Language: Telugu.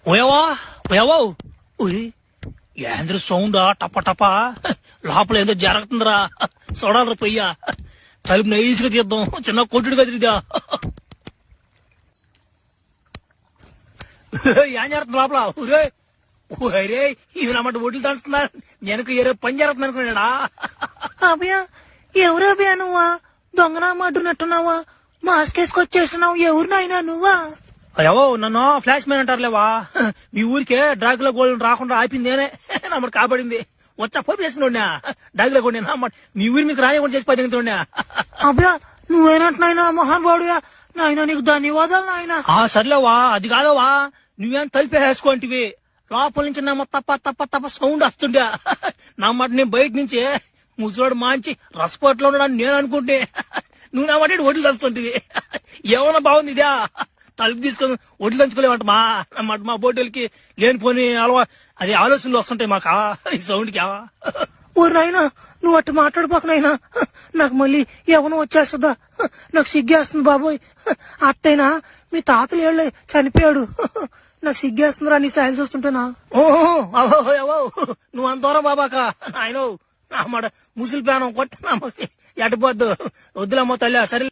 ఓయవా ఓయవో ఉయ్ ఏంద్ర సౌండా టప టప లోపల ఏదో జరుగుతుందిరా చూడాలరా పొయ్యా తలుపు నైస్గా తీద్దాం చిన్న కొట్టుడు కదిరిదా ఏం జరుగుతుంది లోపల ఊరే ఊరే ఇవి నమ్మాట ఒడ్లు దంచుతున్నా నేను ఏదో పని జరుగుతుంది అనుకున్నాడా అభయ ఎవరు అభయ నువ్వా దొంగనా మాటున్నట్టున్నావా మాస్క్ వేసుకొచ్చేస్తున్నావు ఎవరు నాయనా నువ్వా అయ్యో నన్ను ఫ్లాష్ మ్యాన్ అంటారులేవా మీ ఊరికే డ్రాగులా గోల్డ్ రాకుండా ఆపిందేనే నమ్మడు కాబడింది వచ్చా పోయి వేసినోడ్నా డ్రాగులా గోల్డ్ నమ్మడు మీ ఊరి మీకు రానివ్వకుండా చేసి పదింగుతుండే అభయ నువ్వేనట్టు నాయనా మహానుభావుడుగా నాయన నీకు ధన్యవాదాలు నాయన సర్లేవా అది కాదవా నువ్వేం తలిపేసుకోంటివి లోపల నుంచి నమ్మ తప్ప తప్ప తప్ప సౌండ్ వస్తుండే నమ్మట నేను బయట నుంచి ముసలోడు మాంచి రసపోట్లో ఉన్నాడని నేను అనుకుంటే నువ్వు నమ్మటి ఒడ్లు దంచుతుంటివి ఏమన్నా బాగుంది ఇదా తలుపు తీసుకొని ఒడ్లు దంచుకోలేమంట మా బోటోళ్ళకి లేనిపోని అది ఆలోచనలు వస్తుంటాయి మాకు ఈ సౌండ్ కి ఓ నాయనా నువ్వు అట్టు మాట్లాడిపోక నాయనా నాకు మళ్ళీ ఎవనో వచ్చేస్తుందా నాకు సిగ్గేస్తుంది బాబోయ్ అట్టయినా మీ తాతలు ఏళ్ళే చనిపోయాడు నాకు సిగ్గేస్తుందిరా నీ సాయలు చూస్తుంటేనా ఓహో నువ్వు అంత దూరం బాబాక ఆయన మాట ముసలి ప్రాణం కొట్టినా ఎట్టపోద్దు వద్దులమ్మ తల్లి సరే